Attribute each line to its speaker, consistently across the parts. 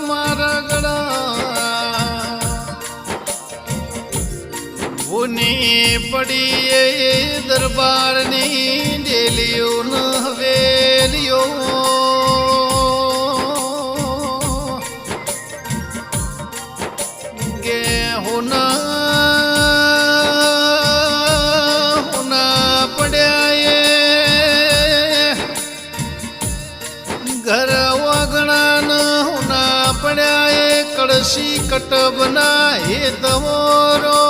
Speaker 1: મારા ગળા ભૂની પડીએ દરબારની ડેલીઓ ન હવેલીઓ ગે હોના કળશી કટબના હે તમોરો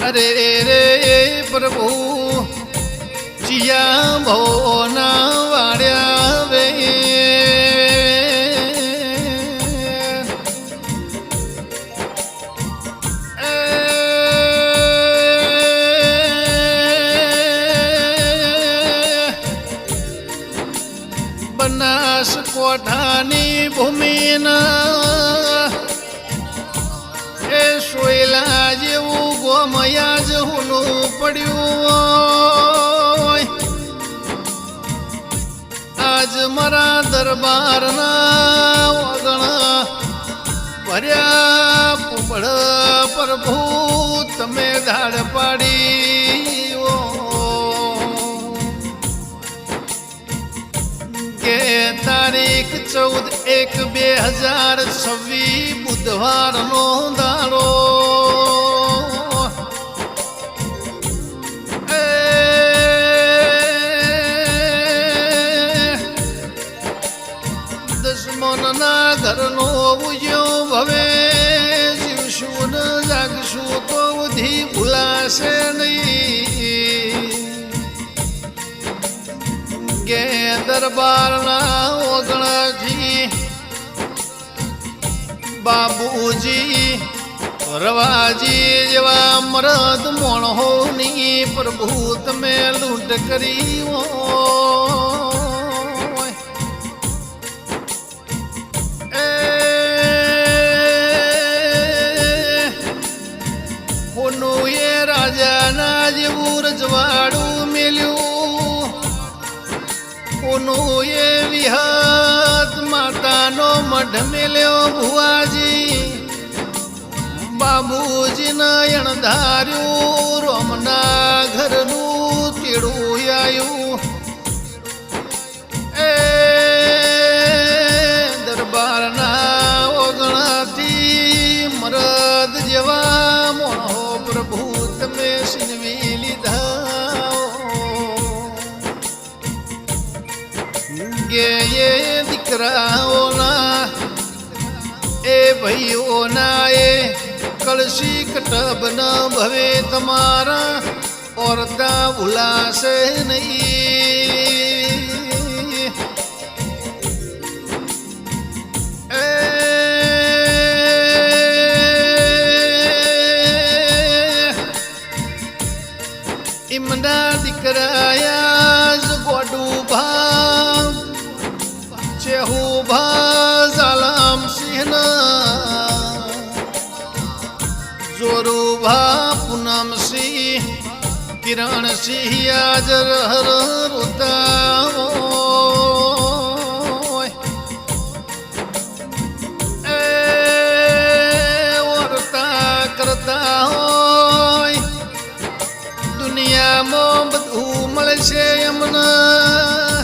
Speaker 1: અરે રે પ્રભુ ચિયા ભોના વાળ્યા વે બનાસકોઠાની ભૂમિના એ સોયલા જેવું ગોમયા જ હુનું પડ્યું આજ મારા દરબારના વગણા ભર્યા પુબળ પ્રભુ તમે ધાડ પાડી તારીખ 14/1/2026 બુધવાર નો દાડો દુશ્મનના ઘરનો ઉજ્યો ભવે જીવશું ન જાગશું તો બધી ભૂલાશે નહીં ગે દરબારના ઓગણાથી બાબુજી રવાજી જેવા મરદ મોણહોની પ્રભુ તમે લૂંટ કરી હોનું એ રાજાના જેવું રજવાડું મેલ્યું કોનું એ વિહત માતાનો મઢ મેલ્યો ભુવાજી બાબુજીના અણધાર્યું રોમના ઘરનું તેડું આવ્યું એ દરબારના ઓગણાથી મરદ જેવા મોણો પ્રભુ તમે સિનવી લીધા ગે એ દીકરાઓના એ ભાઈઓના એ કળશી કટબ ન ભવે તમારા ઓરતા ભૂલાશે નહીં ઇમના દીકરાયા જ ગોડું ભા ચેહુ ભા ઝાલામ સિંહના જોરું ભા પૂનમ સિંહ કિરણ સિંહ હાજર હર રોતા એ વર્તા કરતા હોય દુનિયામાં બધું મળશે એમના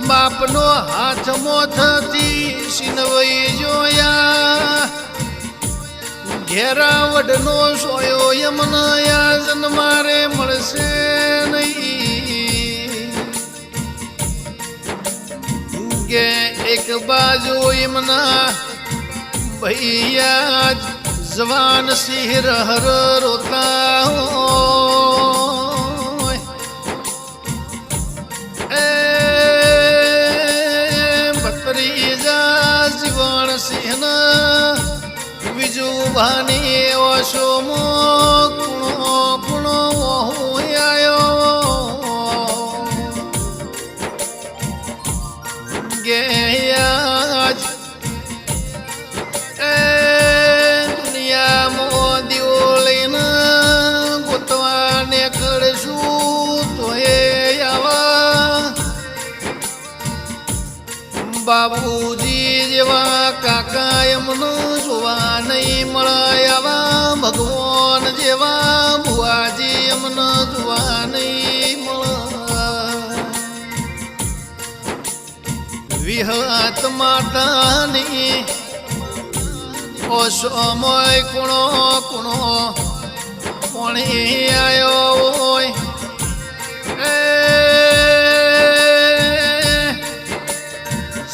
Speaker 1: બાપનો હાથ મોથથી સિનવઈ જોયા ઘેરા વડનો સોયો યમના યાજન મારે મળશે નહીં કે એક બાજુ યમના ભૈયા જવાન સિંહ રહર રોતા હોય એ ભત્રીજા જીવન સિંહના બીજું ભાની ઓશોમો કુણો કુણો આવ્યો ગેયાજ એ દુનિયામાં દીવો લઈને ગોતવાને કરશું તો એ બાબુજી જેવા કાકા એમનો જોવા નહીં મળે આવા ભગવાન જેવા ભુવાજી એમને જોવા નહીં મળે વિહત માતાની ઓસમય કુણો કુણો કોણી આયો હોય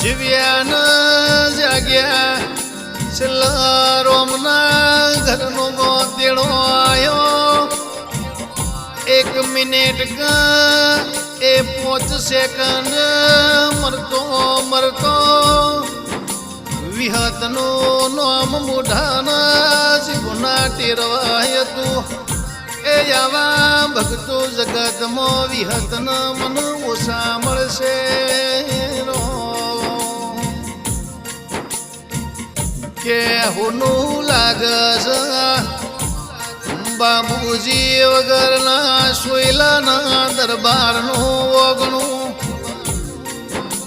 Speaker 1: જીવ્યા ન જાગ્યા છેલ્લા રોમના ઘરનો ગોતેડો આયો 1 મિનિટ એ 5 સેકન્ડ મરતો મરતો વિહતનું નામ મોઢાના જીવના ટેરવાય તું એ આવા ભક્તો જગતમાં વિહતના મન ઓછા મળશે કે હોનું લાગસ બાબુજી વગરના સોયલાના દરબારનું ઓગણું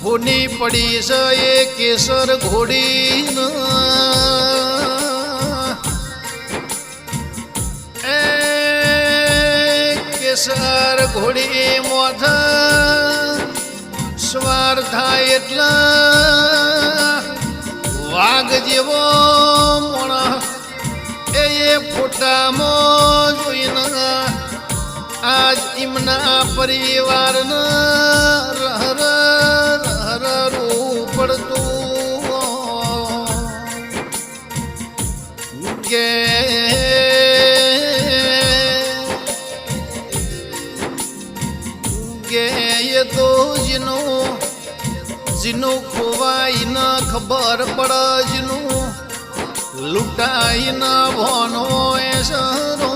Speaker 1: હોની પડી છે એ કેસર ઘોડી એ કેસર ઘોડી મોથ સવાર થાય એટલા વાઘ જેવો મોણા એ ફોટામાં જોઈને આજ એમના પરિવારના રહરું પડતું કે એ તો જીનું ખોવાઈ ન ખબર પડે જીનું લૂંટાઈ ન ભોનો એ સરો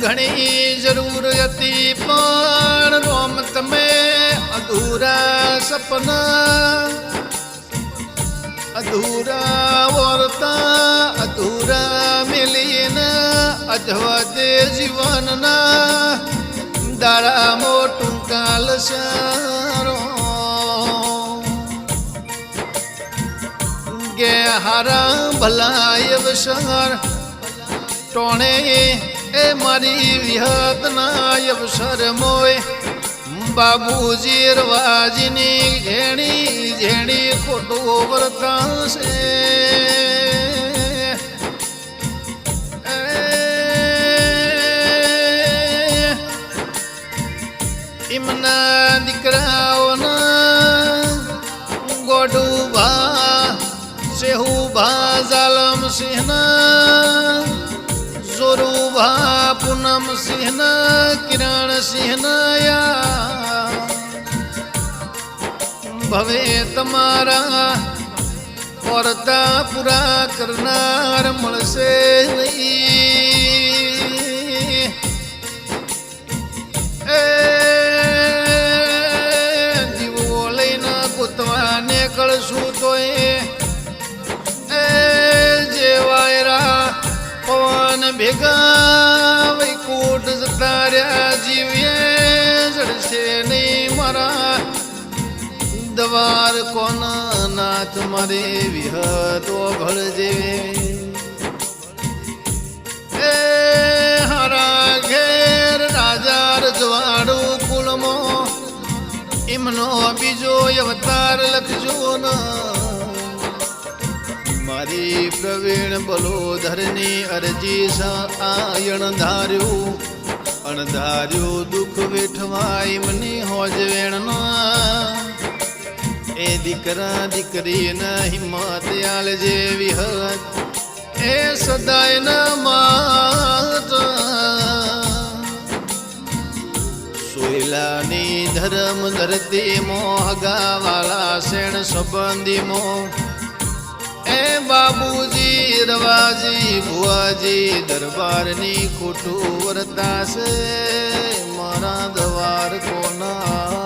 Speaker 1: ઘણી જરૂર હતી પણ રોમ તમે અધૂરા સપના અધૂરા વર્તા અધૂરા મિલીને અધવદે જીવનના દાડા મોટું કાલ સારો ગે હારા ભલા અવસર ટોણે એ મારી વિહતના અવસર મોય બાબુજી રવાજીની ઘેણી ઝેણી ખોટું વર્તાશે એમના દીકરાઓના ગોડુભા સેહુભા જાલમસિંહના જોરુભા પૂનમસિંહના કિરણસિંહના ભવે તમારા ઓરતા પૂરા કરનાર મળશે નહીં જીવો લઈને ગોતવાને કળશું તો એ જે વાયરા પવન ભેગા વૈકુટ જતા રહ્યા જીવીએ જડશે નહીં મારા દ્વાર કોન નાથ મારે વિહતો ભળજે એ હારા ઘેર રાજા રજવાડું કુળમાં એમનો બીજો અવતાર લખજો ન મારી પ્રવીણ બલોધરની અરજી આયણ ધાર્યું અણધાર્યું દુઃખ વેઠવાય મની હોજવેણના એ દીકરા દીકરીના હિંમત આલજે વિહત એ સદાયના માત સોયલાની ધર્મ ધરતી મોહગાવાલા શેણ સંબંધી મો એ બાબુજી રવાજી ભુવાજી દરબારની ખોટું વર્તાશે મારા દ્વાર કોના